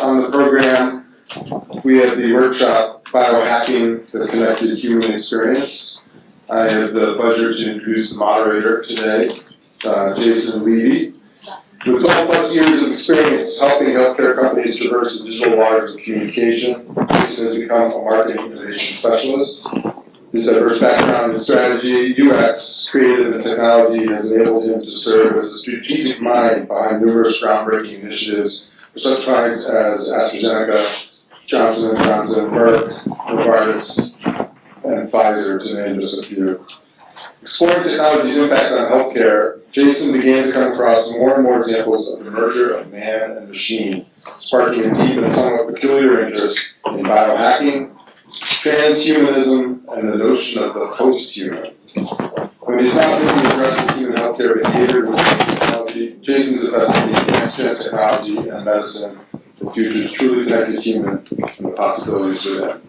on the program, we have the workshop Biohacking the Connected Human Experience. I have the pleasure to introduce the moderator today, Jason Levy. With 12 plus years of experience helping healthcare companies traverse the digital waters of communication, Jason has become a marketing innovation specialist. His diverse background in strategy, UX, creative, and technology has enabled him to serve as a strategic mind behind numerous groundbreaking initiatives for such clients as AstraZeneca, Johnson & Johnson, Merck, Novartis, and Pfizer, to name just a few. Exploring technology's impact on healthcare, Jason began to come across more and more examples of the merger of man and machine, sparking a deep and somewhat peculiar interest in biohacking, transhumanism, and the notion of the post-human. When he's not busy addressing human healthcare behavior with technology, Jason's investigating next-gen technology and medicine for future's truly connected human and the possibilities within.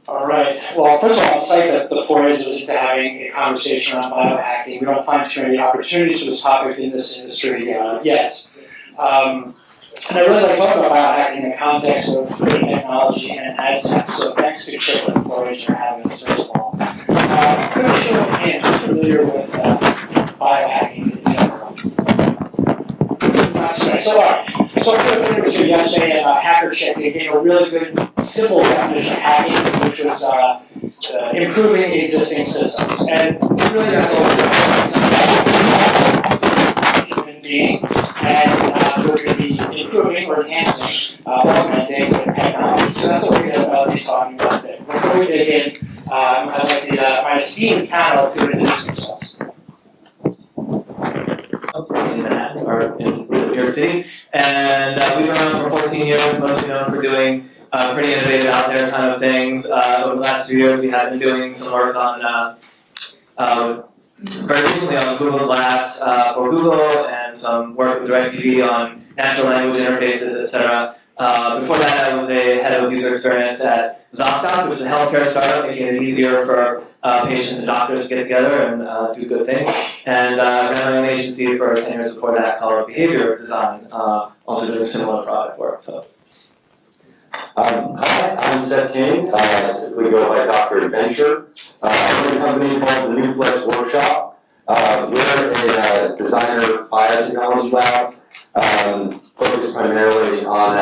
All right. Well, first of all, I'll cite that the 4A's was into having a conversation on biohacking. We don't find too many opportunities for this topic in this industry yet. And I really like talking about biohacking in the context of creating technology and ad tech. So thanks to Chip and 4A's for having us, first of all. I'm going to show of hands who's familiar with biohacking in general. So, all right. So I put a paper to yesterday about Hacker Check. They gave a really good, simple definition of hacking, which was improving existing systems. And really that's all we're doing. Human being, and we're going to be improving or enhancing, augmenting with technology. So that's what we're going to be talking about today. Before we dig in, I'd like my esteemed panel to introduce themselves. In New York City, and we've been around for 14 years, mostly known for doing pretty innovative out there kind of things. Over the last few years, we have been doing some work on, very recently on Google Glass for Google, and some work with DirecTV on natural language interfaces, etc. Before that, I was a head of user experience at ZocDoc, which is a healthcare startup, making it easier for patients and doctors to get together and do good things. And I ran my own agency for 10 years before that called Behavior Design, also doing similar product work. So. Hi, I'm Seth King. We go by Dr. Adventure. We're a company called the New Flex Workshop. We're a designer biotechnology lab focused primarily on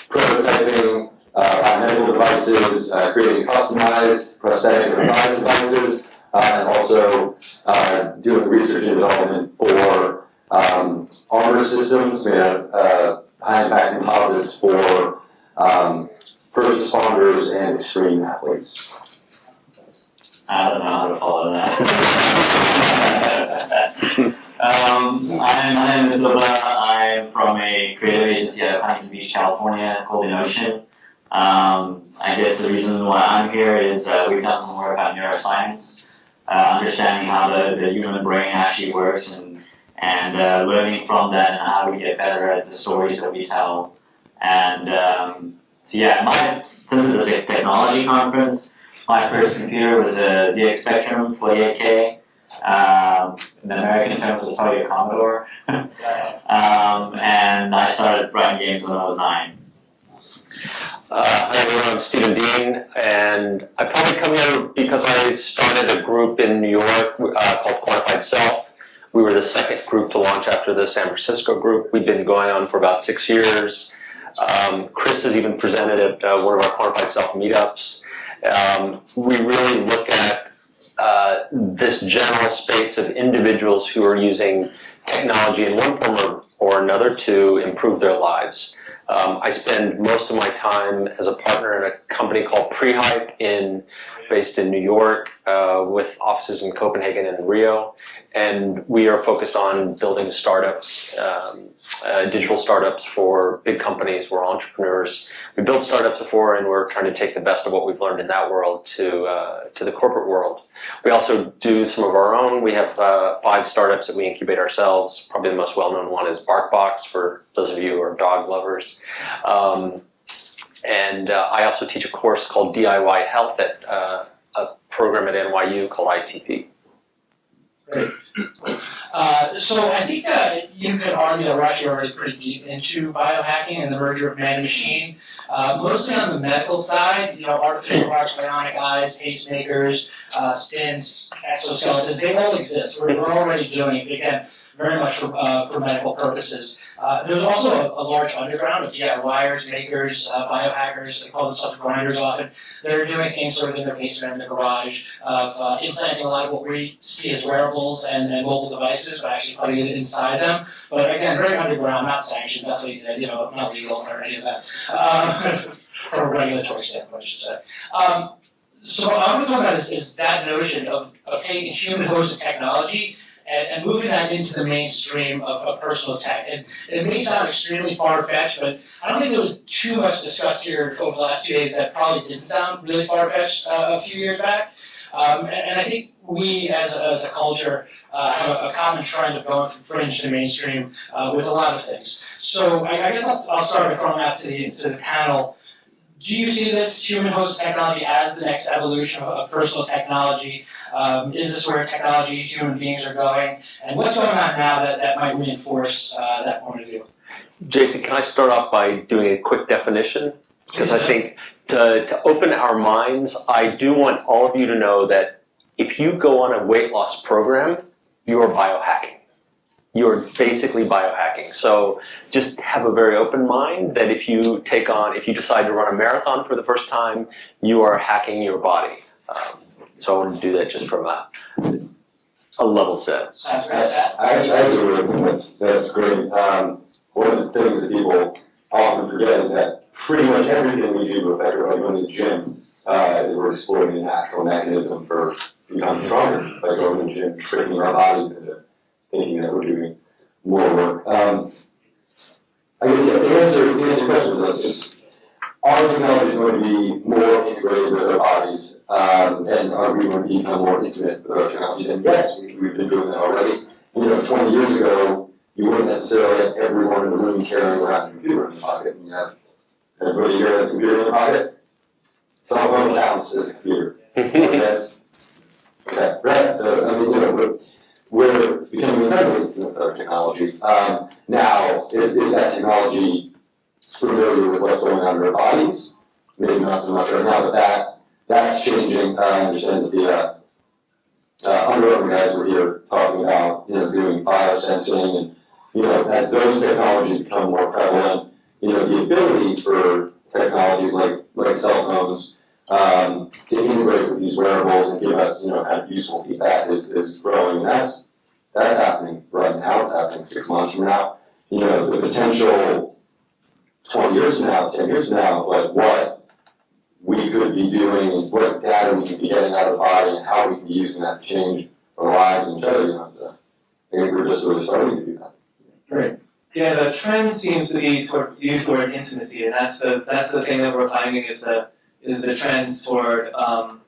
prototyping medical devices, creating customized prosthetic and product devices, and also doing research and development for armor systems, high-impact composites for first responders and extreme athletes. I don't know how to follow that. My name is Levy. I'm from a creative agency out of Huntington Beach, California. It's called Notion. I guess the reason why I'm here is we've done some work on neuroscience, understanding how the human brain actually works, and learning from that and how we get better at the stories that we tell. And so yeah, since it's a technology conference, my first computer was a ZX Spectrum 48K. In American terms, it was probably a Commodore. And I started writing games when I was 9. Hi everyone, I'm Stephen Dean, and I probably come here because I started a group in New York called Quantified Self. We were the second group to launch after the San Francisco group. We've been going on for about 6 years. Chris has even presented at one of our Quantified Self meetups. We really look at this general space of individuals who are using technology in one form or another to improve their lives. I spend most of my time as a partner in a company called Pre-Hype based in New York with offices in Copenhagen and Rio. And we are focused on building startups, digital startups for big companies. We're entrepreneurs. We built startups before, and we're trying to take the best of what we've learned in that world to the corporate world. We also do some of our own. We have 5 startups that we incubate ourselves. Probably the most well-known one is BarkBox, for those of you who are dog lovers. And I also teach a course called DIY Health at program at NYU called ITP. Great. So I think you could argue that we're actually already pretty deep into biohacking and the merger of man and machine. Mostly on the medical side, artificial hearts, bionic eyes, pacemakers, stents, exoskeletons, they all exist. We're already doing it, again, very much for medical purposes. There's also a large underground of DIYers, makers, biohackers, they call themselves grinders often. They're doing things sort of in their basement, in their garage, of implanting a lot of what we see as wearables and mobile devices, but actually putting it inside them. But again, very underground, not sanctioned, definitely not legal or any of that. From a regulatory standpoint, I should say. So what I'm going to talk about is that notion of taking human-hosted technology and moving that into the mainstream of personal tech. And it may sound extremely far-fetched, but I don't think there was too much discussed here over the last 2 days that probably didn't sound really far-fetched a few years back. And I think we, as a culture, have a common trend of going from fringe to mainstream with a lot of things. So I guess I'll start by throwing out to the panel. Do you see this human-hosted technology as the next evolution of personal technology? Is this where technology, human beings are going? And what's going on now that might reinforce that point of view? Jason, can I start off by doing a quick definition? Because I think to open our minds, I do want all of you to know that if you go on a weight loss program, you are biohacking. You're basically biohacking. So just have a very open mind that if you decide to run a marathon for the first time, you are hacking your body. So I want to do that just from a level set. I agree with him. That's great. One of the things that people often forget is that pretty much everything we do, like going to the gym, we're exploiting a natural mechanism for becoming stronger. Like going to the gym, tricking our bodies into thinking that we're doing more work. I guess the answer to your question is our technology is going to be more integrated with our bodies, and are we going to become more intimate with our technologies? And yes, we've been doing that already. 20 years ago, you wouldn't necessarily have everyone in the room carrying around a computer in the pocket. And you have everybody here has a computer in the pocket. Cell phone counts as a computer. Okay, right. So we're becoming incredibly intimate with our technology. Now, is that technology familiar with what's going on in our bodies? Maybe not so much right now, but that's changing. I understand that the Under Armour guys were here talking about doing biosensing, and as those technologies become more prevalent, the ability for technologies like cell phones to integrate with these wearables and give us kind of useful feedback is growing. And that's happening right now. It's happening 6 months from now. The potential 20 years from now, 10 years from now, like what we could be doing and what data we could be getting out of the body and how we can be using that to change our lives and each other. So I think we're just sort of starting to do that. Great. Yeah, the trend seems to be toward use the word intimacy, and that's the thing that we're finding is the trend toward our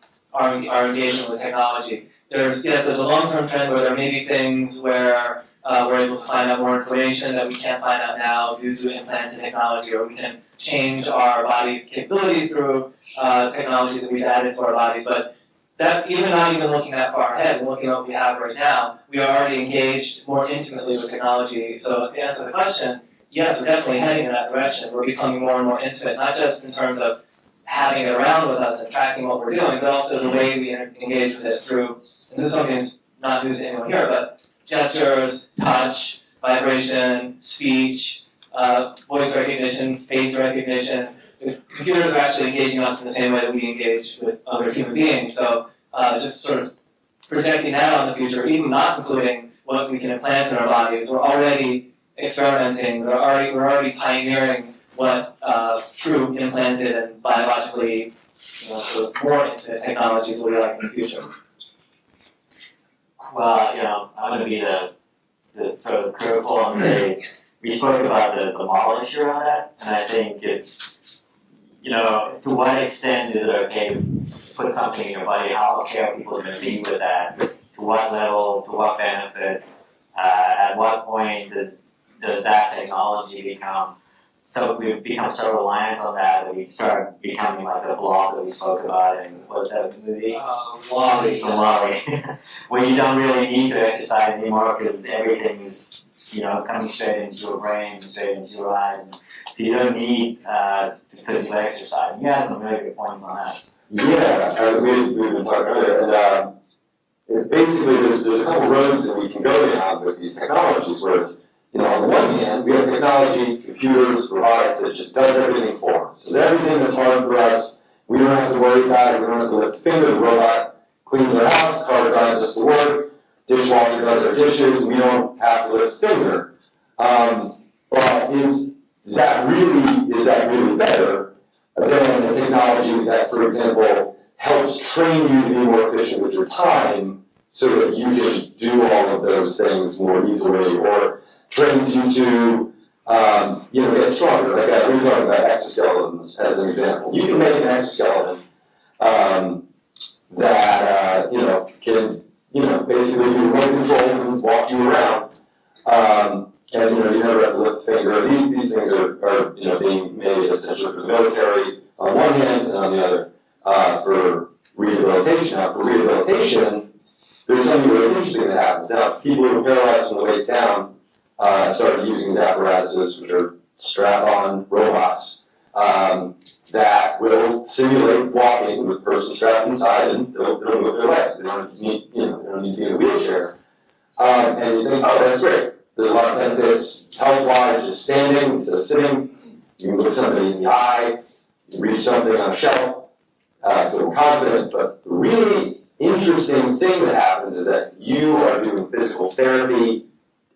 engagement with technology. There's a long-term trend where there may be things where we're able to find out more information that we can't find out now due to implanted technology, or we can change our body's capabilities through technology that we've added to our bodies. But that not even looking that far ahead and looking at what we have right now, we are already engaged more intimately with technology. So to answer the question, yes, we're definitely heading in that direction. We're becoming more and more intimate, not just in terms of having it around with us and tracking what we're doing, but also the way we engage with it through, and this is something that's not news to anyone here, but gestures, touch, vibration, speech, voice recognition, face recognition. The computers are actually engaging us in the same way that we engage with other human beings. So just sort of projecting that on the future, even not including what we can implant in our bodies, we're already experimenting, we're already pioneering what true implanted and biologically sort of more intimate technologies will be like in the future. Well, I'm going to be the critical and say we spoke about the moral issue around that, and I think it's, to what extent is it okay to put something in your body? How okay are people going to be with that? To what level? To what benefit? At what point does that technology become so we've become so reliant on that we start becoming like the blog that we spoke about, and what was that movie? Wally. Wally. Where you don't really need to exercise anymore because everything is, coming straight into your brain, straight into your eyes. So you don't need physical exercise. You have some really good points on that. Yeah, we've been talking earlier, and basically there's a couple roads that we can go down with these technologies where it's, on the one hand, we have technology, computers, robotics that just does everything for us. Does everything that's hard for us. We don't have to worry about it. We don't have to lift a finger. The robot cleans our house, car drives us to work, dishwasher does our dishes. We don't have to lift a finger. But is that really better than the technology that, for example, helps train you to be more efficient with your time so that you can do all of those things more easily, or trains you to, get stronger? Like we were talking about exoskeletons as an example. You can make an exoskeleton that can basically be remote controlled and walk you around, and you never have to lift a finger. These things are being made essentially for the military on one hand, and on the other for rehabilitation. Now, for rehabilitation, there's something really interesting that happens. Now, people who are paralyzed from the waist down started using these apparatuses, which are strap-on robots that will simulate walking with the person strapped inside, and they'll move their legs. They don't need to be in a wheelchair. And you think, oh, that's great. There's a lot of benefits health-wise, just standing instead of sitting. You can look somebody in the eye. You can reach something on a shelf. Feel confident. But the really interesting thing that happens is that you are doing physical therapy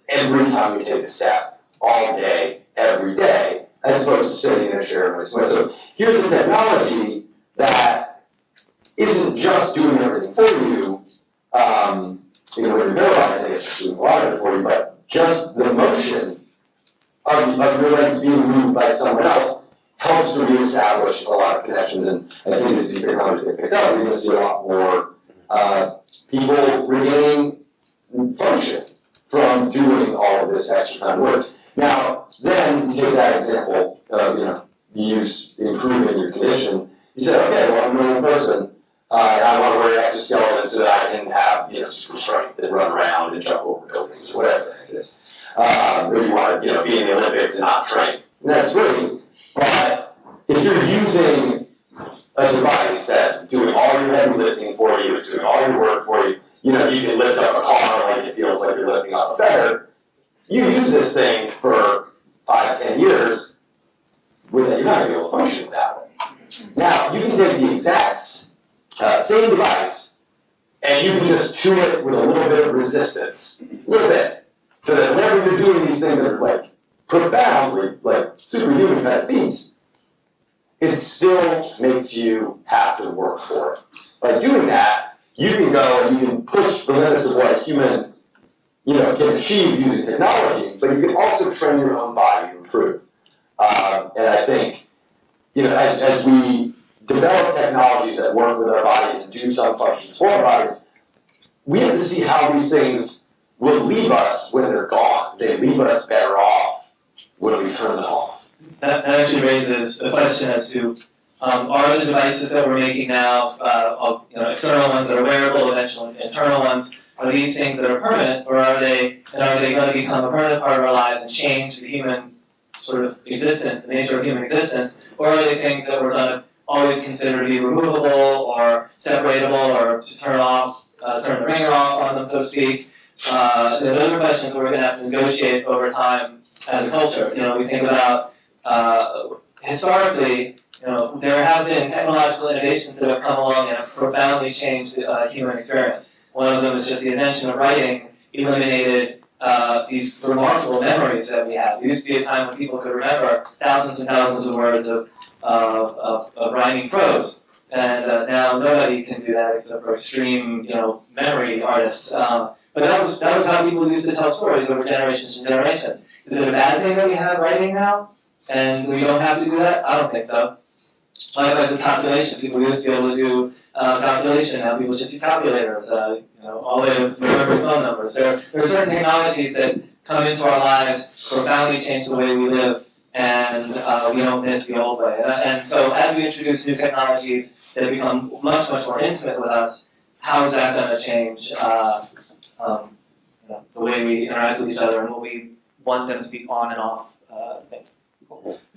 every time you take a step, all day, every day, as opposed to sitting in a chair. So here's a technology that isn't just doing everything for you. When you're paralyzed, I guess it's doing a lot of it for you, but just the motion of your legs being moved by someone else helps to reestablish a lot of connections. And I think as these technologies get picked up, we're going to see a lot more people regaining function from doing all of this extra kind of work. Now, then you take that example of, use improving your condition. You say, okay, well, I'm a normal person. I want to wear an exoskeleton so that I can have, strength and run around and jump over buildings or whatever it is. Or you want to, be in the Olympics and not train. And that's great. But if you're using a device that's doing all your heavy lifting for you, it's doing all your work for you, you can lift up a car like it feels like you're lifting up a feather. You use this thing for 5-10 years, you're not going to be able to function without it. Now, you can take the exact same device, and you can just tune it with a little bit of resistance, a little bit, so that whenever you're doing these things that are profoundly, superhuman kind of feats, it still makes you have to work for it. By doing that, you can go and you can push the limits of what a human, can achieve using technology, but you can also train your own body to improve. And I think, as we develop technologies that work with our bodies and do some functions for our bodies, we have to see how these things will leave us when they're gone. They leave us better off when we turn them off. That actually raises a question as to are the devices that we're making now, external ones that are wearable, eventually internal ones, are these things that are permanent, or are they going to become a permanent part of our lives and change the human sort of existence, the nature of human existence, or are they things that we're going to always consider to be removable or separatable, or to turn the ringer off on them, so to speak? Those are questions that we're going to have to negotiate over time as a culture. We think about historically, there have been technological innovations that have come along and have profoundly changed the human experience. One of them is just the invention of writing eliminated these remarkable memories that we have. There used to be a time when people could remember thousands and thousands of words of rhyming prose, and now nobody can do that except for extreme, memory artists. But that was how people used to tell stories over generations and generations. Is it a bad thing that we have writing now, and we don't have to do that? I don't think so. Likewise with calculation, people used to be able to do calculation. Now people just use calculators, all the way to remembering phone numbers. There are certain technologies that come into our lives, profoundly change the way we live, and we don't miss the old way. And so as we introduce new technologies that become much, much more intimate with us, how is that going to change the way we interact with each other and what we want them to be on and off things?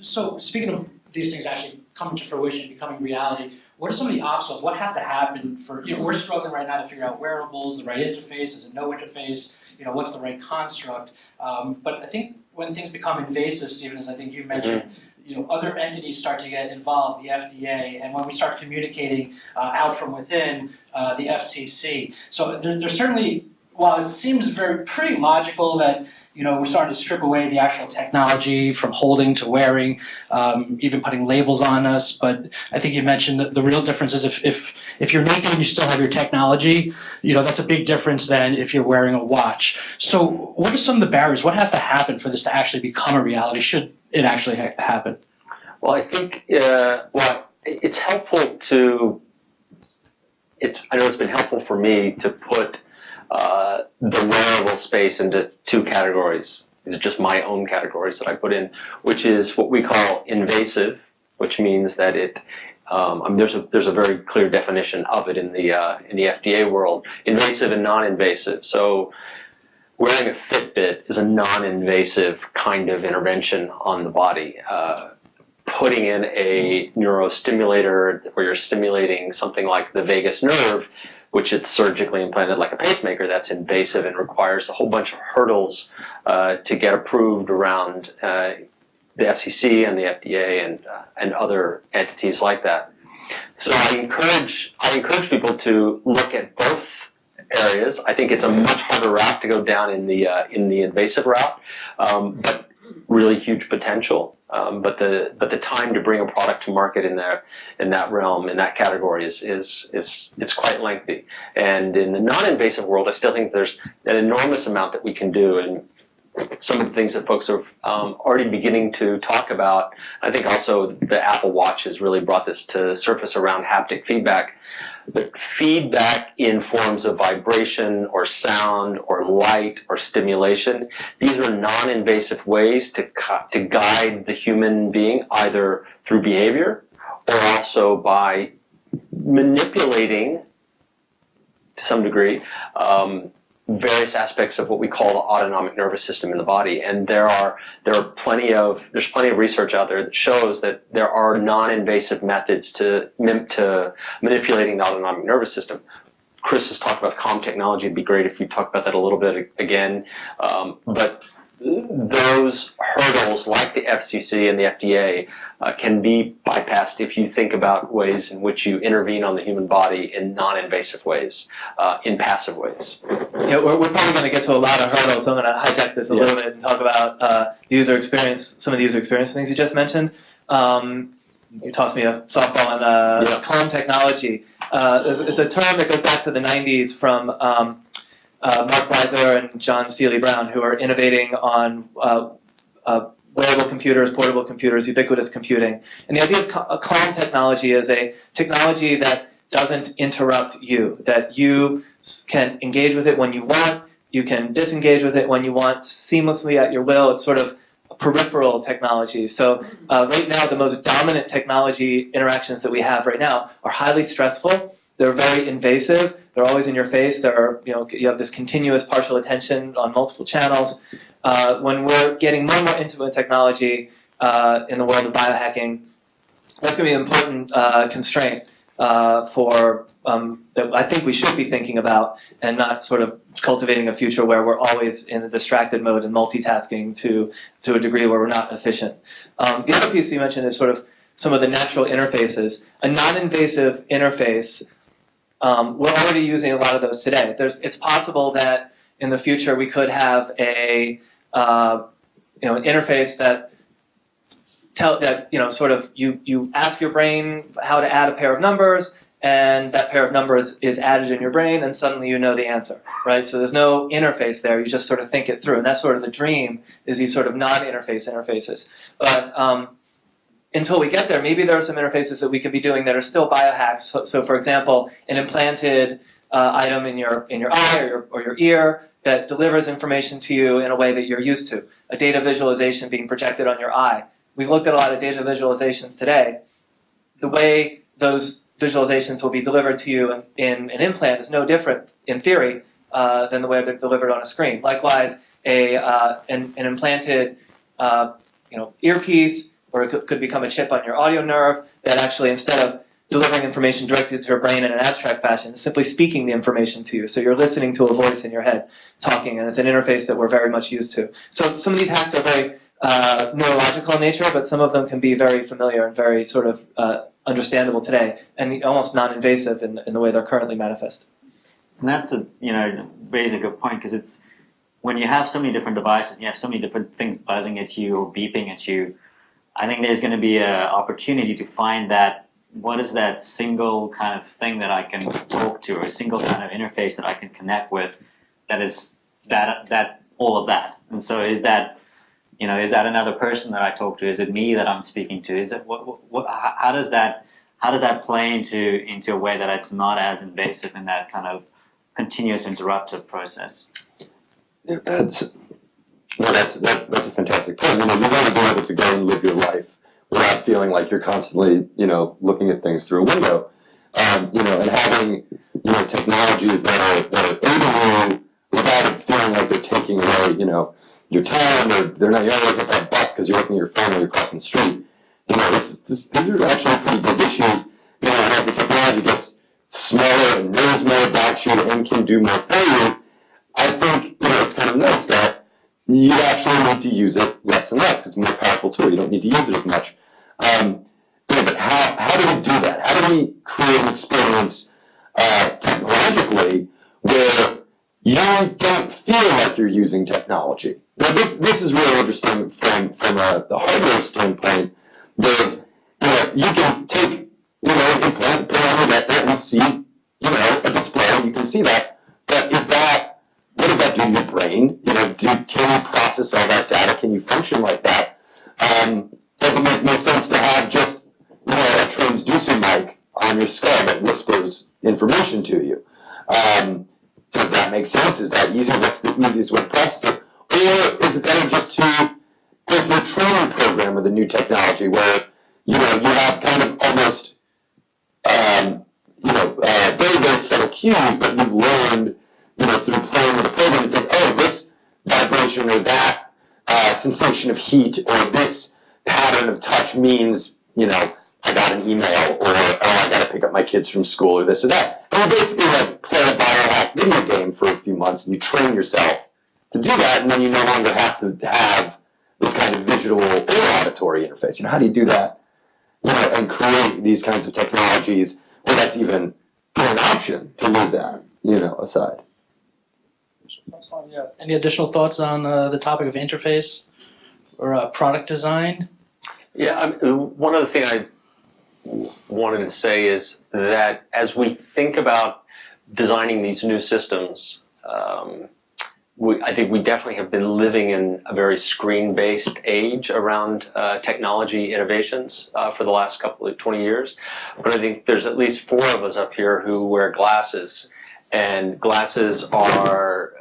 So speaking of these things actually coming to fruition, becoming reality, what are some of the obstacles? What has to happen for, we're struggling right now to figure out wearables, the right interface, is it no interface, what's the right construct? But I think when things become invasive, Stephen, as I think you mentioned, other entities start to get involved, the FDA, and when we start communicating out from within, the FCC. So there's certainly, while it seems pretty logical that we're starting to strip away the actual technology from holding to wearing, even putting labels on us. But I think you mentioned that the real difference is if you're naked and you still have your technology, that's a big difference than if you're wearing a watch. So what are some of the barriers? What has to happen for this to actually become a reality? Should it actually happen? Well, I think it's helpful to. I know it's been helpful for me to put the wearable space into two categories. These are just my own categories that I put in, which is what we call invasive, which means that there's a very clear definition of it in the FDA world. Invasive and non-invasive. So wearing a Fitbit is a non-invasive kind of intervention on the body. Putting in a neurostimulator where you're stimulating something like the vagus nerve, which it's surgically implanted like a pacemaker, that's invasive and requires a whole bunch of hurdles to get approved around the FCC and the FDA and other entities like that. So I encourage people to look at both areas. I think it's a much harder route to go down in the invasive route, but really huge potential. But the time to bring a product to market in that realm, in that category it's quite lengthy. And in the non-invasive world, I still think there's an enormous amount that we can do. And some of the things that folks are already beginning to talk about, I think also the Apple Watch has really brought this to the surface around haptic feedback. But feedback in forms of vibration or sound or light or stimulation, these are non-invasive ways to guide the human being either through behavior or also by manipulating, to some degree, various aspects of what we call the autonomic nervous system in the body. And there's plenty of research out there that shows that there are non-invasive methods to manipulating the autonomic nervous system. Chris has talked about calm technology. It'd be great if you talk about that a little bit again. But those hurdles, like the FCC and the FDA, can be bypassed if you think about ways in which you intervene on the human body in non-invasive ways, in passive ways. Yeah, we're probably going to get to a lot of hurdles, so I'm going to hijack this a little bit and talk about the user experience, some of the user experience things you just mentioned. You tossed me a softball on calm technology. It's a term that goes back to the 90s from Mark Weiser and John Seeley Brown, who are innovating on wearable computers, portable computers, ubiquitous computing. And the idea of calm technology is a technology that doesn't interrupt you, that you can engage with it when you want, you can disengage with it when you want, seamlessly at your will. It's sort of peripheral technology. So right now, the most dominant technology interactions that we have right now are highly stressful. They're very invasive. They're always in your face. You have this continuous partial attention on multiple channels. When we're getting more and more intimate with technology in the world of biohacking, that's going to be an important constraint that I think we should be thinking about, and not sort of cultivating a future where we're always in a distracted mode and multitasking to a degree where we're not efficient. The other piece you mentioned is sort of some of the natural interfaces. A non-invasive interface, we're already using a lot of those today. It's possible that in the future we could have an interface that sort of you ask your brain how to add a pair of numbers, and that pair of numbers is added in your brain, and suddenly you know the answer, right? So there's no interface there. You just sort of think it through, and that's sort of the dream, is these sort of non-interface interfaces. But until we get there, maybe there are some interfaces that we could be doing that are still biohacks. So for example, an implanted item in your eye or your ear that delivers information to you in a way that you're used to. A data visualization being projected on your eye. we've looked at a lot of data visualizations today. The way those visualizations will be delivered to you in an implant is no different, in theory, than the way they're delivered on a screen. Likewise, an implanted earpiece, or it could become a chip on your audio nerve that actually, instead of delivering information directly to your brain in an abstract fashion, is simply speaking the information to you. So you're listening to a voice in your head talking, and it's an interface that we're very much used to. So some of these hacks are very neurological in nature, but some of them can be very familiar and very sort of understandable today, and almost non-invasive in the way they're currently manifest. And that's raises a good point, because it's when you have so many different devices, you have so many different things buzzing at you or beeping at you. I think there's going to be an opportunity to find that what is that single kind of thing that I can talk to, or a single kind of interface that I can connect with, that is that all of that. And so is that another person that I talk to? Is it me that I'm speaking to? Is it how does that play into a way that it's not as invasive in that kind of continuous interruptive process? Yeah, that's a fantastic point. You want to be able to go and live your life without feeling like you're constantly, looking at things through a window. And having, technologies that are aiding you without it feeling like they're taking away, your time, or you're not looking at that bus because you're looking at your phone when you're crossing the street. These are actually pretty big issues. As the technology gets smaller and knows more about you and can do more for you, I think, it's kind of nice that you actually need to use it less and less, because it's a more powerful tool. You don't need to use it as much. But how do we do that? How do we create an experience technologically where you don't feel like you're using technology? Now, this is really interesting from the hardware standpoint. There's, you can take, an implant, put it on your retina, and see, a display. You can see that. But what does that do to your brain? Can you process all that data? Can you function like that? Does it make more sense to have just, a transducer mic on your skull that whispers information to you? Does that make sense? Is that easier? What's the easiest way to process it? Or is it better just to go through a training program with the new technology where, you have kind of almost, very, very subtle cues that you've learned, through playing with the program. It says, oh, this vibration or that sensation of heat or this pattern of touch means, I got an email, or I got to pick up my kids from school, or this or that. And you basically play a biohack video game for a few months, and you train yourself to do that, and then you no longer have to have this kind of visual or auditory interface. How do you do that? And create these kinds of technologies where that's even an option to leave that, aside. Any additional thoughts on the topic of interface or product design? Yeah, one other thing I wanted to say is that as we think about designing these new systems, I think we definitely have been living in a very screen-based age around technology innovations for the last 20 years. But I think there's at least 4 of us up here who wear glasses, and glasses are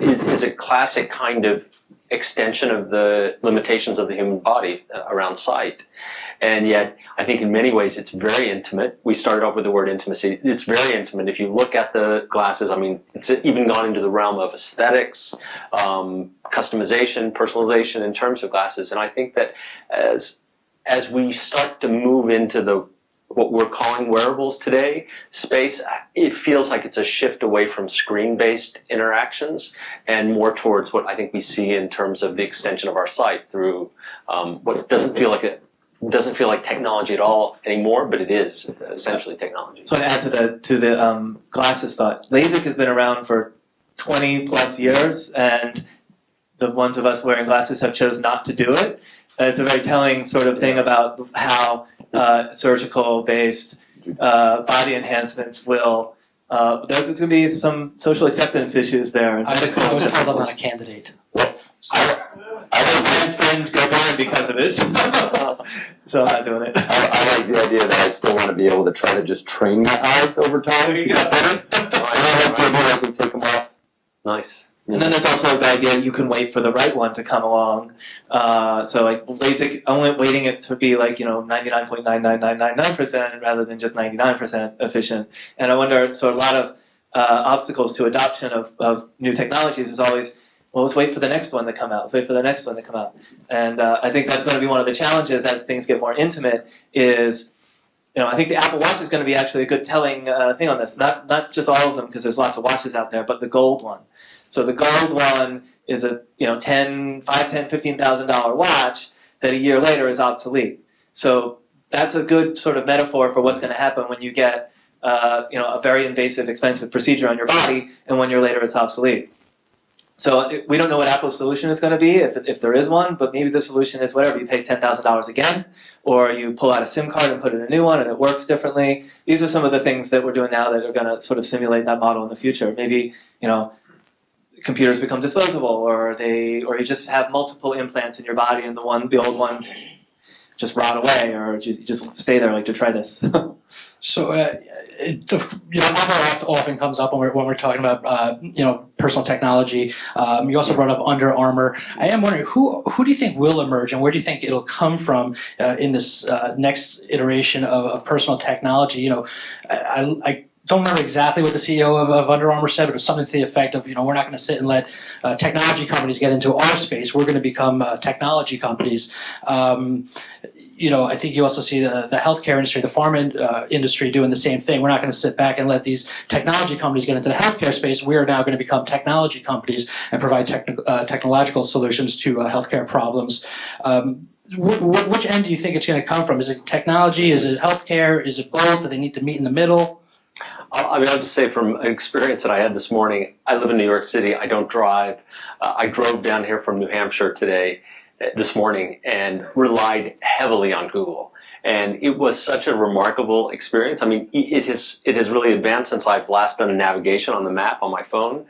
is a classic kind of extension of the limitations of the human body around sight. And yet, I think in many ways it's very intimate. We started off with the word intimacy. It's very intimate. If you look at the glasses, it's even gone into the realm of aesthetics, customization, personalization in terms of glasses. And I think that as we start to move into what we're calling wearables today space, it feels like it's a shift away from screen-based interactions and more towards what I think we see in terms of the extension of our sight through what doesn't feel like technology at all anymore, but it is essentially technology. So to add to the glasses thought, LASIK has been around for 20 plus years, and the ones of us wearing glasses have chosen not to do it. It's a very telling sort of thing about how surgical-based body enhancements will. There's going to be some social acceptance issues there. I was told I'm not a candidate. I let my friend go blind because of it, so I'm not doing it. I like the idea that I still want to be able to try to just train my eyes over time. There you to go. get better. I can take them off. Nice. And then there's also the idea that you can wait for the right one to come along. So like LASIK, I'm waiting it to be like, 99.99999% rather than just 99% efficient. And I wonder, so a lot of obstacles to adoption of new technologies is always, well, let's wait for the next one to come out. Let's wait for the next one to come out. And I think that's going to be one of the challenges as things get more intimate is, I think the Apple Watch is going to be actually a good telling thing on this. Not just all of them, because there's lots of watches out there, but the gold one. So the gold one is a $15,000 watch that a year later is obsolete. So that's a good sort of metaphor for what's going to happen when you get a very invasive, expensive procedure on your body, and 1 year later it's obsolete. So we don't know what Apple's solution is going to be, if there is one, but maybe the solution is whatever, you pay $10,000 again, or you pull out a SIM card and put in a new one and it works differently. These are some of the things that we're doing now that are going to sort of simulate that model in the future. Maybe, computers become disposable, or you just have multiple implants in your body and the old ones just rot away, or just stay there like detritus. So, Apple often comes up when we're talking about personal technology. You also brought up Under Armour. I am wondering who do you think will emerge, and where do you think it'll come from in this next iteration of personal technology? I don't remember exactly what the CEO of Under Armour said, but it was something to the effect of, we're not going to sit and let technology companies get into our space. We're going to become technology companies. I think you also see the healthcare industry, the pharma industry doing the same thing. We're not going to sit back and let these technology companies get into the healthcare space. We are now going to become technology companies and provide technological solutions to healthcare problems. Which end do you think it's going to come from? Is it technology? Is it healthcare? Is it both? Do they need to meet in the middle? I'll just say from an experience that I had this morning, I live in New York City. I don't drive. I drove down here from New Hampshire this morning, and relied heavily on Google. And it was such a remarkable experience. I mean, it has really advanced since I've last done a navigation on the map on my phone.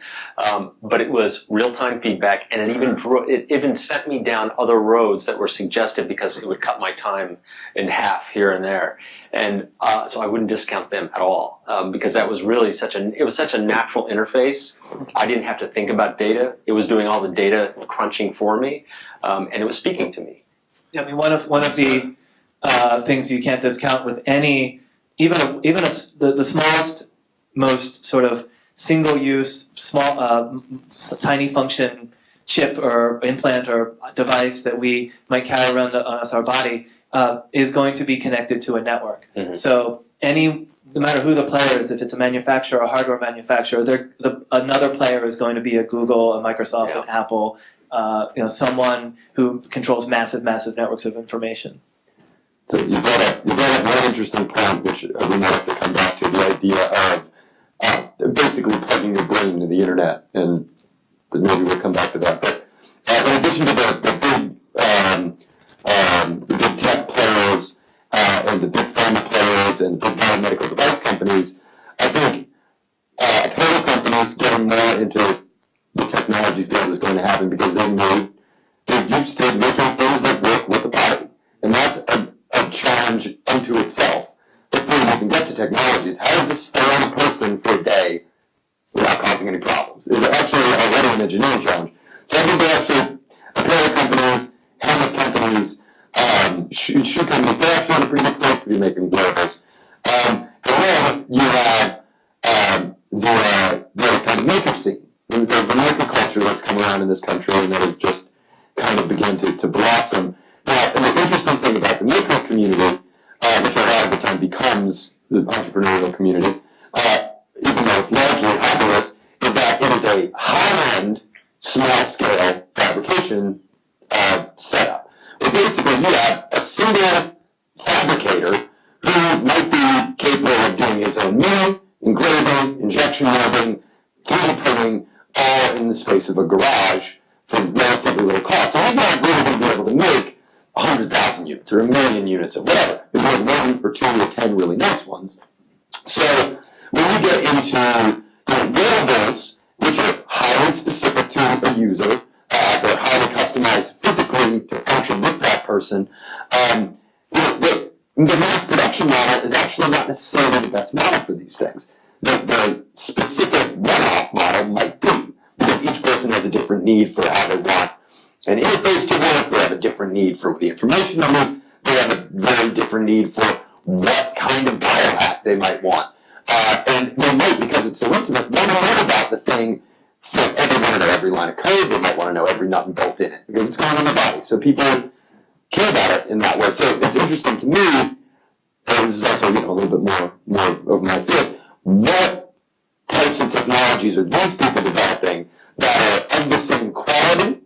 But it was real-time feedback, and it even sent me down other roads that were suggested because it would cut my time in half here and there. And so I wouldn't discount them at all, because that was really such a natural interface. I didn't have to think about data. It was doing all the data crunching for me, and it was speaking to me. Yeah, I mean, one of the things you can't discount with the smallest, most sort of single-use, small, tiny function chip or implant or device that we might carry around on our body is going to be connected to a network. Mm-hmm. So no matter who the player is, if it's a manufacturer, a hardware manufacturer, another player is going to be a Google, a Microsoft, an Apple, someone who controls massive networks of information. So you brought up one interesting point, which we might have to come back to, the idea of basically plugging your brain to the internet, and maybe we'll come back to that. But in addition to the big tech players and the big pharma players and the big biomedical device companies, I think apparel companies getting more into the technology field is going to happen because they're used to making things that work with the body, and that's a challenge unto itself. Before you can get to technology, it's how does this stay on a person for a day without causing any problems? It's actually already an engineering challenge. So I think that actually apparel companies, helmet companies, shoe companies, they're actually in a pretty good place to be making wearables. And then you have the kind of maker scene, the maker culture that's come around in this country and that has just kind of begun to blossom. And the interesting thing about the maker community, which a lot of the time becomes the entrepreneurial community, even though it's largely hobbyist, is that it is a high-end, small-scale fabrication setup. Where basically you have a single fabricator who might be capable of doing his own milling, engraving, injection molding, 3D printing, all in the space of a garage for relatively little cost. So he's not really going to be able to make 100,000 units or 1,000,000 units or whatever. We have 1 or 2 or 10 really nice ones. So when you get into wearables, which are highly specific to a user, they're highly customized physically to function with that person, the mass production model is actually not necessarily the best model for these things. The specific one-off model might be, because each person person has a different need for how they want an interface to work. They have a different need for the information to move. They have a very different need for what kind of biohack they might want. And they might, because it's so intimate, want to know about the thing from everyone or every line of code. They might want to know every nut and bolt in it because it's going on their body. So people care about it in that way. So it's interesting to me, and this is also a little bit more of my field. What types of technologies are these people developing that are of the same quality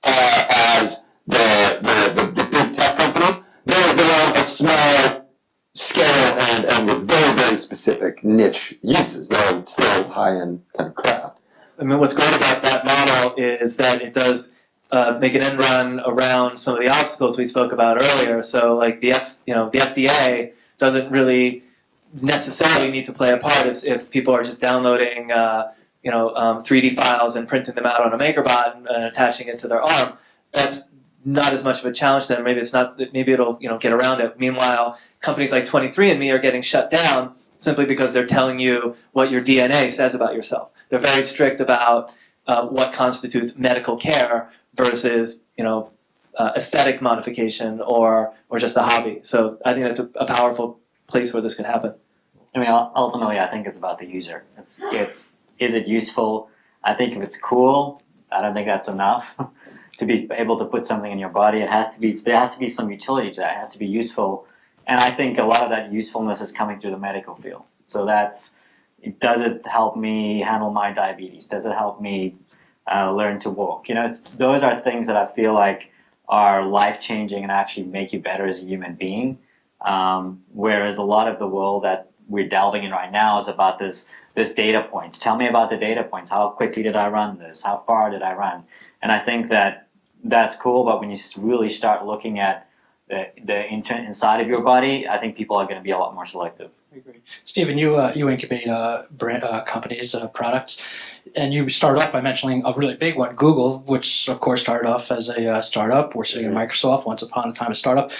as the big tech company? They're on a small scale and with very, very specific niche uses. They're still high-end kind of craft. I mean, what's great about that model is that it does make an end run around some of the obstacles we spoke about earlier. So, like the FDA doesn't really necessarily need to play a part if people are just downloading 3D files and printing them out on a MakerBot and attaching it to their arm. That's not as much of a challenge then. Maybe it's not. Maybe it'll get around it. Meanwhile, companies like 23andMe are getting shut down simply because they're telling you what your DNA says about yourself. They're very strict about what constitutes medical care versus aesthetic modification or just a hobby. So I think that's a powerful place where this can happen. I mean, ultimately, I think it's about the user. Is it useful? I think if it's cool, I don't think that's enough. To be able to put something in your body, there has to be some utility to that. It has to be useful, and I think a lot of that usefulness is coming through the medical field. So does it help me handle my diabetes? Does it help me learn to walk? Those are things that I feel like are life-changing and actually make you better as a human being. Whereas a lot of the world that we're delving in right now is about this data points. Tell me about the data points. How quickly did I run this? How far did I run? And I think that's cool, but when you really start looking at the inside of your body, I think people are going to be a lot more selective. I agree. Stephen, you incubate companies, products, and you start off by mentioning a really big one, Google, which of course started off as a startup. We're sitting in Microsoft, once upon a time a startup.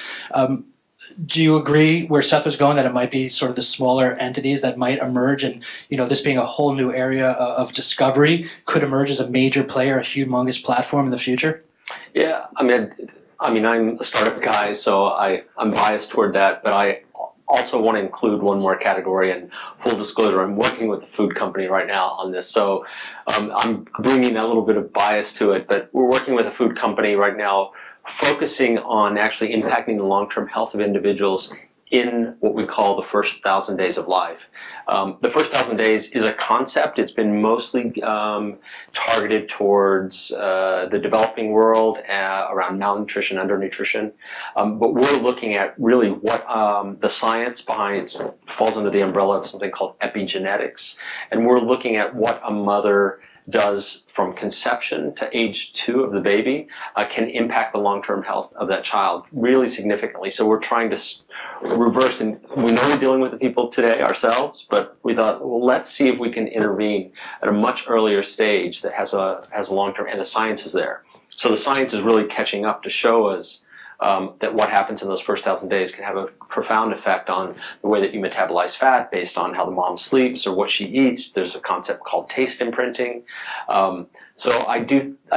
Do you agree where Seth was going, that it might be sort of the smaller entities that might emerge, and this being a whole new area of discovery could emerge as a major player, a humongous platform in the future? Yeah, I mean, I'm a startup guy, so I'm biased toward that, but I also want to include one more category. And full disclosure, I'm working with a food company right now on this, so I'm bringing a little bit of bias to it. But we're working with a food company right now, focusing on actually impacting the long-term health of individuals in what we call the first 1,000 days of life. The first 1,000 days is a concept. It's been mostly targeted towards the developing world around malnutrition, undernutrition. But we're looking at really what the science behind it falls under the umbrella of something called epigenetics. And we're looking at what a mother does from conception to age 2 of the baby can impact the long-term health of that child really significantly. So we're trying to reverse, and we know we're dealing with the people today ourselves, but we thought, well, let's see if we can intervene at a much earlier stage that has a long-term, and the science is there. So the science is really catching up to show us that what happens in those first 1,000 days can have a profound effect on the way that you metabolize fat based on how the mom sleeps or what she eats. There's a concept called taste imprinting. So I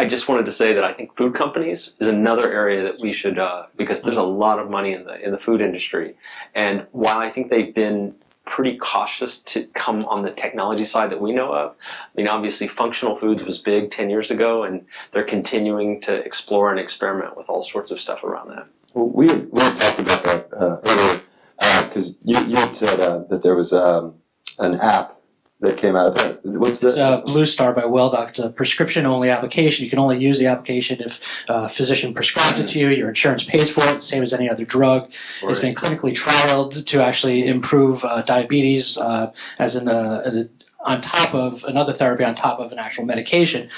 just wanted to say that I think food companies is another area that we should, because there's a lot of money in the food industry. And while I think they've been pretty cautious to come on the technology side that we know of. I mean, obviously, functional foods was big 10 years ago, and they're continuing to explore and experiment with all sorts of stuff around that. Well, we had talked about that earlier, because you had said that there was an app that came out of it. What's that? It's Blue Star by WellDoc. It's a prescription-only application. You can only use the application if a physician prescribes it to you. Your insurance pays for it, same as any other drug. Right. It's been clinically trialed to actually improve diabetes as on top of another therapy on top of an actual medication.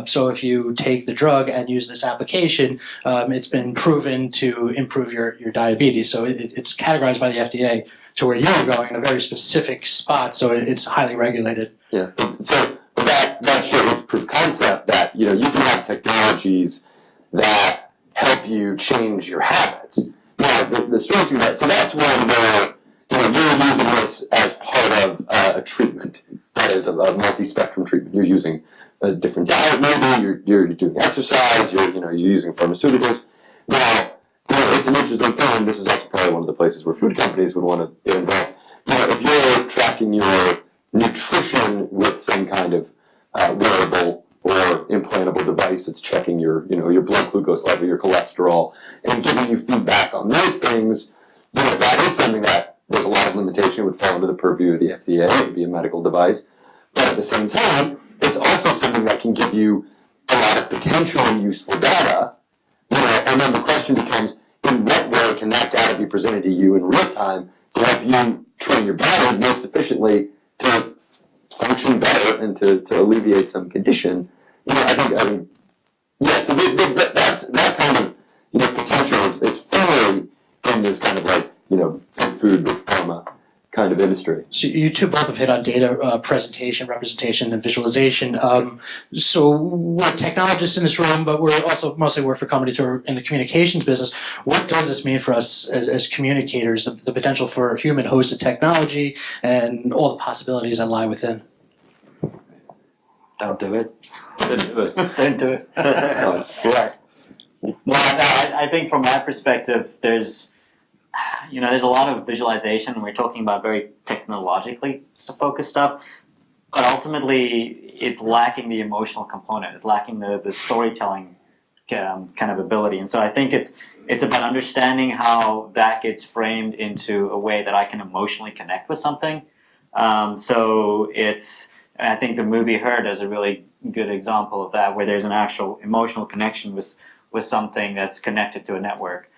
So if you take the drug and use this application, it's been proven to improve your diabetes. So it's categorized by the FDA to where you're going in a very specific spot, so it's highly regulated. Yeah. So that shows proof of concept that you can have technologies that help you change your habits. Now, the strange thing so that's one where you're using this as part of a treatment. That is a multi-spectrum treatment. You're using a different diet, maybe you're doing exercise, you're using pharmaceuticals. Now, it's an interesting thing. This is also probably one of the places where food companies would want to get involved. If you're tracking your nutrition with some kind of wearable or implantable device that's checking your blood glucose level, your cholesterol, and giving you feedback on those things, that is something that there's a lot of limitation. It would fall under the purview of the FDA. It would be a medical device. But at the same time, it's also something that can give you a lot of potentially useful data. And then the question becomes, in what way can that data be presented to you in real time to help you train your body most efficiently to function better and to alleviate some condition? So that kind of potential is fully in this kind of like food with pharma kind of industry. So you two both have hit on data presentation, representation, and visualization. So we're technologists in this room, but we're also mostly work for companies who are in the communications business. What does this mean for us as communicators, the potential for human-hosted technology and all the possibilities that lie within? Don't do it. Don't do it. Right. Well, I think from that perspective, there's a lot of visualization, and we're talking about very technologically focused stuff, but ultimately it's lacking the emotional component. It's lacking the storytelling kind of ability. And so I think it's about understanding how that gets framed into a way that I can emotionally connect with something. I think the movie Her is a really good example of that, where there's an actual emotional connection with something that's connected to a network.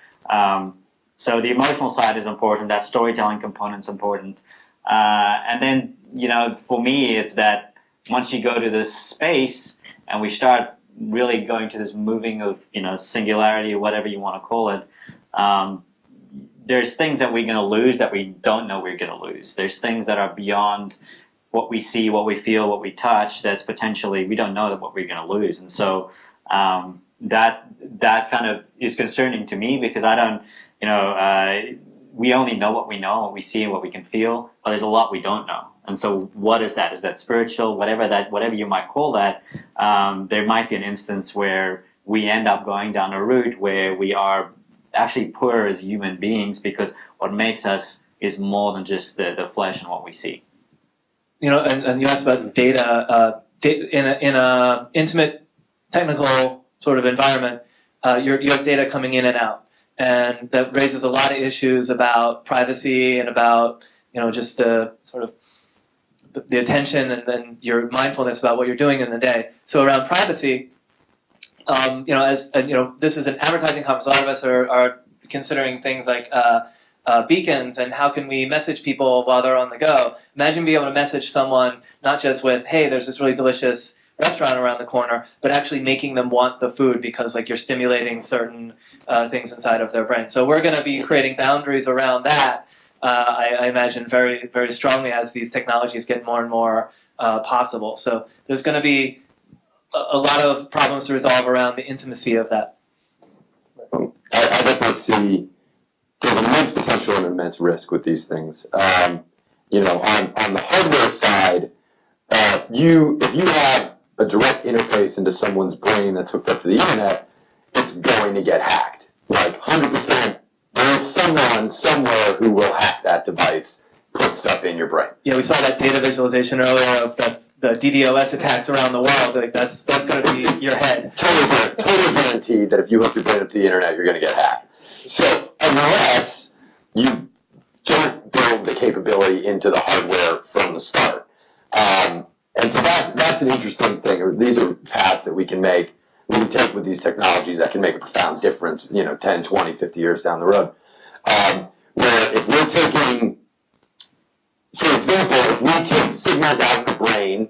So the emotional side is important. That storytelling component is important. And then, for me, it's that once you go to this space and we start really going to this moving of, singularity, or whatever you want to call it, there's things that we're going to lose that we don't know we're going to lose. There's things that are beyond what we see, what we feel, what we touch, that's potentially, we don't know what we're going to lose. And so that kind of is concerning to me, because I don't, we only know what we know, what we see, and what we can feel, but there's a lot we don't know. And so what is that? Is that spiritual? Whatever you might call that, there might be an instance where we end up going down a route where we are actually poorer as human beings, because what makes us is more than just the flesh and what we see. And you asked about data. In a intimate, technical sort of environment, you have data coming in and out, and that raises a lot of issues about privacy and about just the sort of the attention and then your mindfulness about what you're doing in the day. So around privacy, this is an advertising conference. A lot of us are considering things like beacons and how can we message people while they're on the go. Imagine being able to message someone not just with, hey, there's this really delicious restaurant around the corner, but actually making them want the food because you're stimulating certain things inside of their brain. So we're going to be creating boundaries around that, I imagine, very, very strongly as these technologies get more and more possible. So there's going to be a lot of problems to resolve around the intimacy of that. I definitely see there's immense potential and immense risk with these things. On the hardware side, if you have a direct interface into someone's brain that's hooked up to the internet, it's going to get hacked. 100%, there is someone somewhere who will hack that device, put stuff in your brain. Yeah, we saw that data visualization earlier of the DDoS attacks around the world. That's going to be your head. Totally guaranteed that if you hook your brain up to the internet, you're going to get hacked. So unless you don't build the capability into the hardware from the start. And so that's an interesting thing. These are paths that we can take with these technologies that can make a profound difference, 10, 20, 50 years down the road. Where if we're taking, for example, if we take signals out of the brain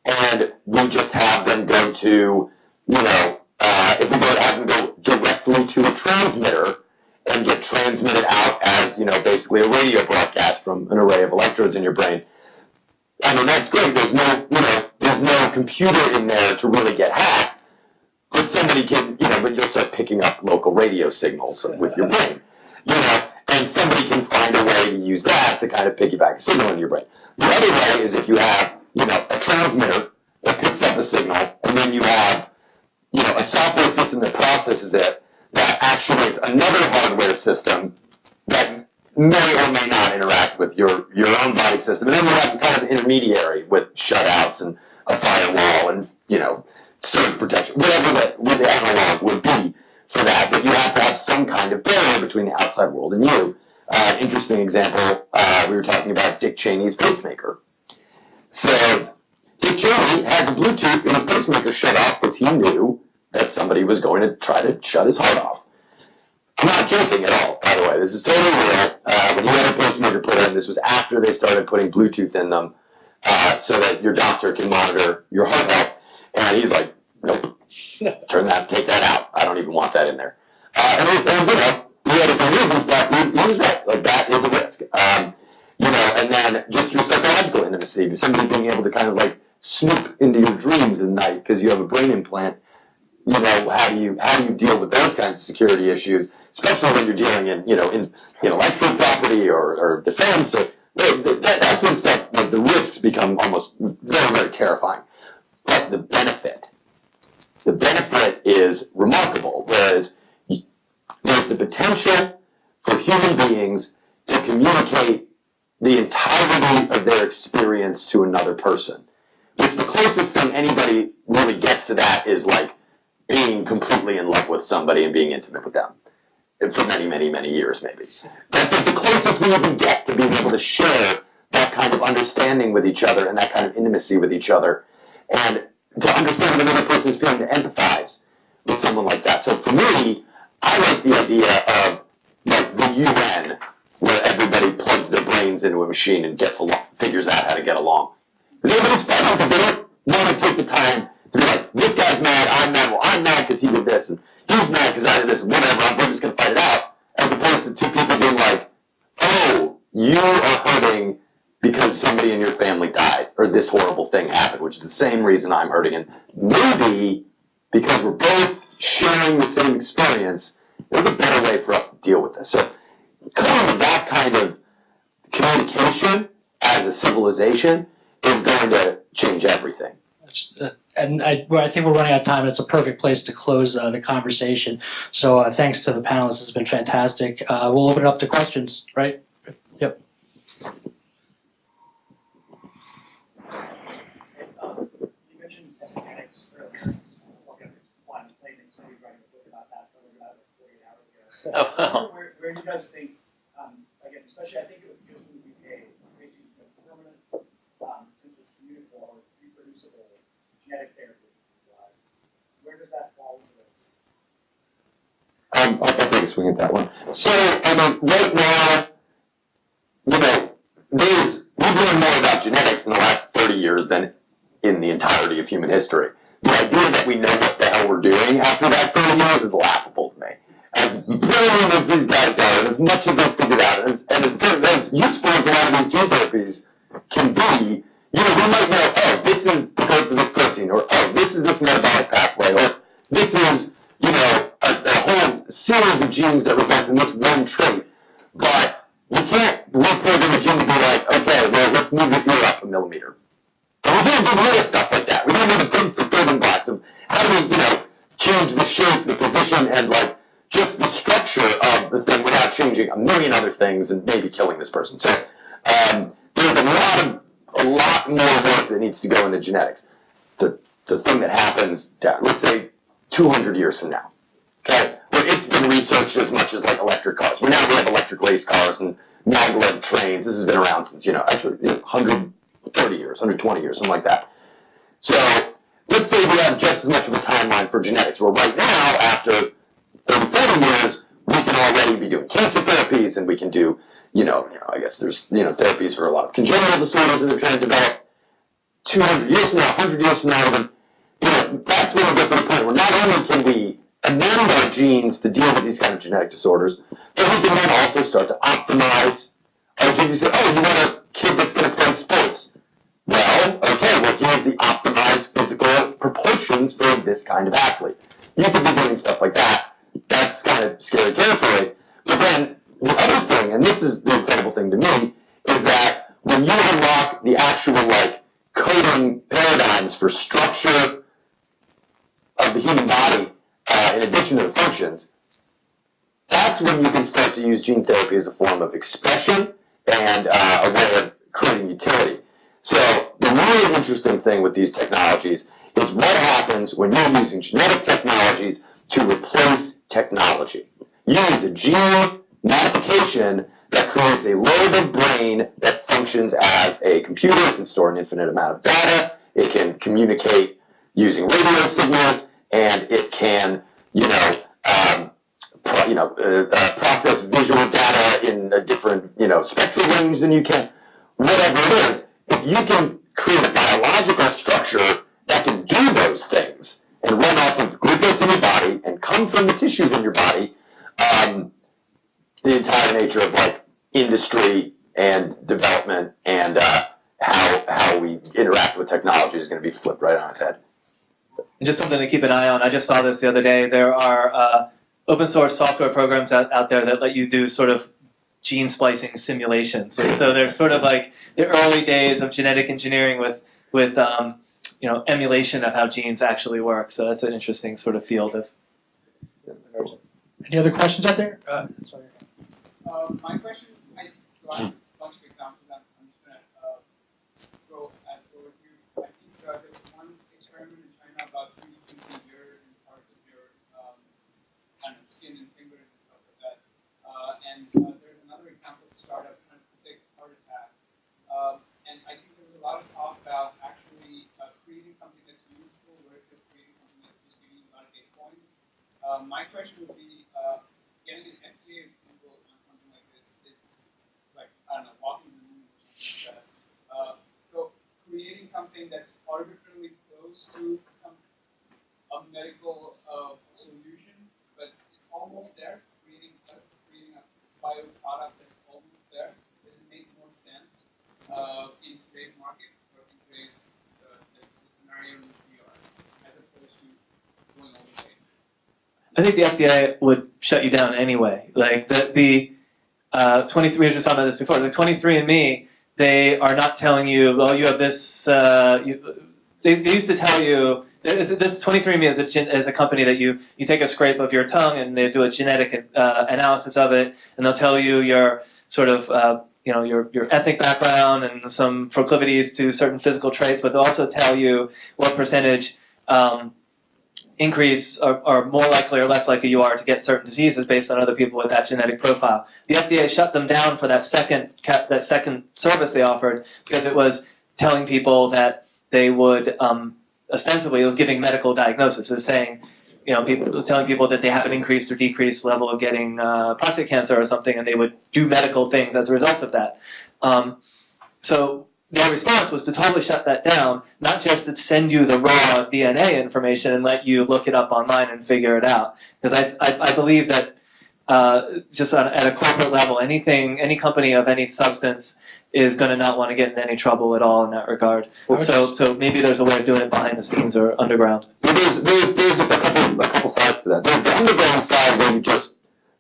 and we just have them go to, if we have them go directly to a transmitter and get transmitted out as, basically a radio broadcast from an array of electrodes in your brain, that's great. There's no computer in there to really get hacked, but somebody can, but you'll start picking up local radio signals with your brain, and somebody can find a way to use that to kind of piggyback a signal in your brain. The other way is if you have, a transmitter that picks up a signal, and then you have, a software system that processes it, that actuates another hardware system that may or may not interact with your own body system. And then you have kind of an intermediary with shutouts and a firewall and, surge protection, whatever the analog would be for that. But you have to have some kind of barrier between the outside world and you. Interesting example, we were talking about Dick Cheney's pacemaker. So Dick Cheney had the Bluetooth in his pacemaker shut off because he knew that somebody was going to try to shut his heart off. I'm not joking at all, by the way. This is totally real. When he had a pacemaker put in, this was after they started putting Bluetooth in them so that your doctor can monitor your heart health. And he's like, nope, take that out. I don't even want that in there. And he had his own reasons, but he was right. Like, that is a risk. And then just your psychological intimacy, somebody being able to kind of like snoop into your dreams at night because you have a brain implant. How do you deal with those kinds of security issues, especially when you're dealing in intellectual property or defense? Or that's when stuff like the risks become almost very, very terrifying. But the benefit is remarkable. Whereas there's the potential for human beings to communicate the entirety of their experience to another person. Which the closest thing anybody really gets to that is like being completely in love with somebody and being intimate with them for many, many, many years, maybe. That's like the closest we even get to being able to share that kind of understanding with each other and that kind of intimacy with each other, and to understand what another person's feeling, to empathize with someone like that. So for me, I like the idea of like the UN, where everybody plugs their brains into a machine and gets along, figures out how to get along. Because everybody's fine because they don't want to take the time to be like, this guy's mad, I'm mad, well, I'm mad because he did this, and he's mad because I did this, whatever, we're just going to fight it out. As opposed to two people being like, oh, you are hurting because somebody in your family died, or this horrible thing happened, which is the same reason I'm hurting. And maybe because we're both sharing the same experience, there's a better way for us to deal with this. So coming to that kind of communication as a civilization is going to change everything. And I think we're running out of time, and it's a perfect place to close the conversation. So thanks to the panelists. It's been fantastic. We'll open it up to questions, right? Yep. You mentioned epigenetics earlier. One lady studied writing a book about that, so I learned about it 48 hours ago. Oh, wow. Where do you guys think, again, especially I think it was just in the UK, basically permanent, essentially communicable or reproducible genetic therapies. Where does that fall into this? I'll take a swing at that one. So, right now, we've learned more about genetics in the last 30 years than in the entirety of human history. The idea that we know what the hell we're doing after that 30 years is laughable to me. As brilliant as these guys are, and as much as they've figured out, and as useful as a lot of these gene therapies can be, we might know, oh, this is the code for this protein, or oh, this is this metabolic pathway, or this is, a whole series of genes that result in this one trait. But we can't reprogram a gene to be like, okay, well, let's move the ear up a millimeter. And we can't do little stuff like that. We don't need the basic building blocks of how do we, change the shape, the position, and just the structure of the thing without changing a million other things and maybe killing this person. So there's a lot more work that needs to go into genetics. The thing that happens, let's say 200 years from now, okay, where it's been researched as much as electric cars. We have electric race cars and maglev trains. This has been around since, actually 130 years, 120 years, something like that. So let's say we have just as much of a timeline for genetics, where right now, after 30, 40 years, we can already be doing cancer therapies, and we can do, I guess there's, therapies for a lot of congenital disorders that they're trying to develop. 200 years from now, 100 years from now, even, that's when we get to the point where not only can we amend our genes to deal with these kind of genetic disorders, but we can then also start to optimize our genes. You say, oh, you want a kid that's going to play sports. Well, okay, here's the optimized physical proportions for this kind of athlete. You can be doing stuff like that. That's kind of scary territory. But then the other thing, and this is the incredible thing to me, is that when you unlock the actual coding paradigm designs for structure of the human body, in addition to the functions, that's when you can start to use gene therapy as a form of expression and a way of creating utility. So the really interesting thing with these technologies is what happens when you're using genetic technologies to replace technology. You use a gene modification that creates a lobe of brain that functions as a computer. It can store an infinite amount of data. It can communicate using radio signals, and it can, process visual data in a different, spectral range than you can. Whatever it is, if you can create a biological structure that can do those things and run off of glucose in your body and come from the tissues in your body, the entire nature of industry and development and how we interact with technology is going to be flipped right on its head. And just something to keep an eye on. I just saw this the other day. There are open source software programs out there that let you do sort of gene splicing simulations. And so they're sort of like the early days of genetic engineering with emulation of how genes actually work. So that's an interesting sort of field of. Any other questions out there? My question, I have a bunch of examples that I'm just going to throw over to you. I think there's one experiment in China about 3D printing ears and parts of your skin and fingers and stuff like that. There's another example of a startup trying to predict heart attacks. And I think there's a lot of talk about actually creating something that's useful versus creating something that's just giving you a lot of data points. My question would be, getting an FDA approval on something like this is like, I don't know, walking the moon or something like that. So creating something that's arbitrarily close to a medical solution, but it's almost there, creating a bio product that's almost there, does it make more sense in today's market or in today's the scenario in which we are, as opposed to going all the way? I think the FDA would shut you down anyway. Like the 23, we were just talking about this before, the 23andMe, they are not telling you, oh, you have this, they used to tell you, this 23andMe is a company that you take a scrape of your tongue and they do a genetic analysis of it, and they'll tell you your sort of, your ethnic background and some proclivities to certain physical traits, but they'll also tell you what percentage increase or more likely or less likely you are to get certain diseases based on other people with that genetic profile. The FDA shut them down for that second service they offered because it was telling people that they would ostensibly it was giving medical diagnosis. It was saying, it was telling people that they have an increased or decreased level of getting prostate cancer or something, and they would do medical things as a result of that. So their response was to totally shut that down, not just to send you the raw DNA information and let you look it up online and figure it out. Because I believe that just at a corporate level, any company of any substance is going to not want to get in any trouble at all in that regard. So maybe there's a way of doing it behind the scenes or underground. There's a couple sides to that. There's the underground side where you just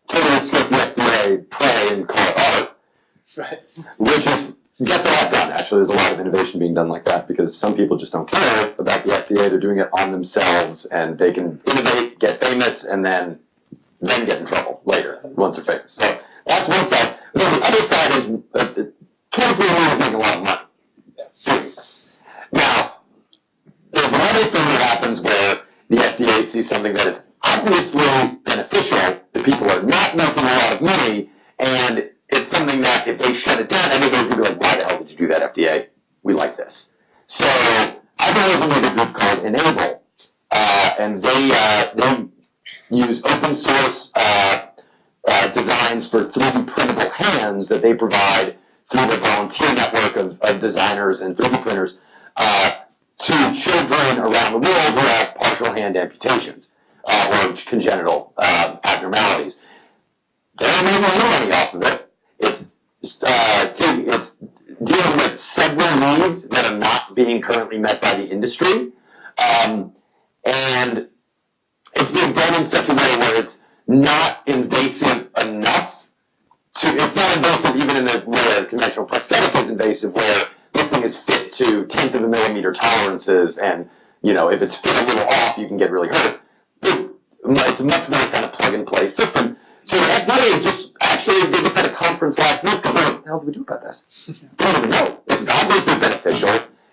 totally skip the FDA, pray, and call it art. Right. Which gets a lot done, actually. There's a lot of innovation being done like that because some people just don't care about the FDA. They're doing it on themselves, and they can innovate, get famous, and then get in trouble later once they're famous. So that's one side. But then the other side is 23andMe is making a lot of money doing this. Now, there's another thing that happens where the FDA sees something that is obviously beneficial, the people are not making a lot of money, and it's something that if they shut it down, everybody's going to be like, why the hell did you do that, FDA? We like this. So I've been working with a group called Enable, and they use open source designs for 3D printable hands that they provide through the volunteer network of designers and 3D printers to children around the world who have partial hand amputations or congenital abnormalities. They're not making any money off of it. It's dealing with several needs that are not being currently met by the industry, and it's being done in such a way where it's not invasive enough. It's not invasive even in the way a conventional prosthetic is invasive, where this this thing is fit to 10th of a millimeter tolerances, and if it's fit a little off, you can get really hurt. It's a much more kind of plug and play system. So the FDA just actually they just had a conference last week because what the hell do we do about this? We don't even know. This is obviously beneficial.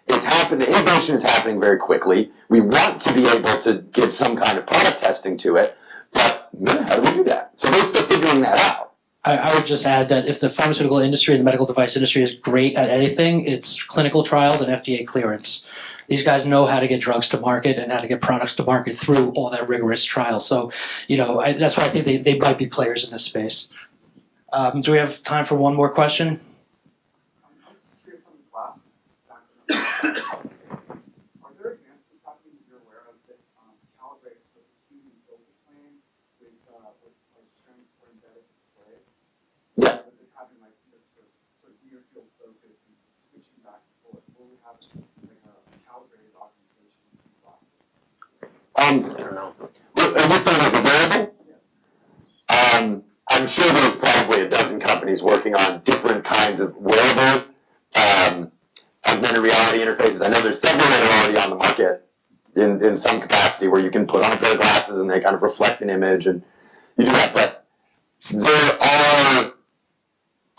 It's happening. The innovation is happening very quickly. We want to be able to give some kind of product testing to it, but how do we do that? So they're still figuring that out. I would just add that if the pharmaceutical industry and the medical device industry is great at anything, it's clinical trials and FDA clearance. These guys know how to get drugs to market and how to get products to market through all that rigorous trial. So, that's why I think they might be players in this space. Do we have time for one more question? I'm just curious on the glasses. Are there advancements happening that you're aware of that calibrates with the human filter plane with like strengths for embedded displays? Yeah. Rather than having like sort of near field focus and switching back and forth, will we have like a calibrated augmentation in the glasses? I don't know. And what's that as a wearable? I'm sure there's probably a dozen companies working on different kinds of wearable augmented reality interfaces. I know there's several that are already on the market in some capacity where you can put on a pair of glasses and they kind of reflect an image and you do that. But there are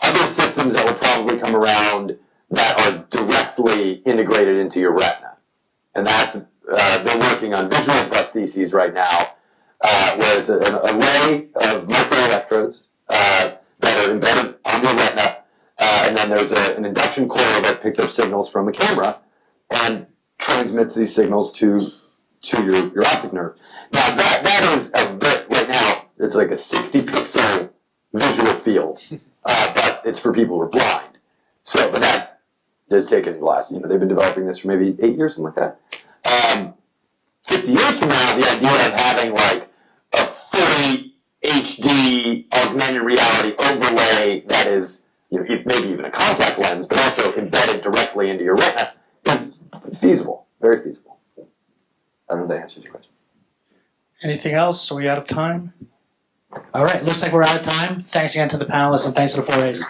other systems that will probably come around that are directly integrated into your retina. And that's, they're working on visual prostheses right now, where it's an array of microelectrodes that are embedded on your retina, and then there's an induction coil that picks up signals from a camera and transmits these signals to your optic nerve. Now that is a bit, right now, it's like a 60 pixel visual field, but it's for people who are blind. So, but that has taken glasses. They've been developing this for maybe 8 years, something like that. 50 years from now, the idea of having like a fully HD augmented reality overlay that is, maybe even a contact lens, but also embedded directly into your retina is feasible, very feasible. I don't know if that answers your question. Anything else? Are we out of time? All right, looks like we're out of time. Thanks again to the panelists and thanks to the 4A's.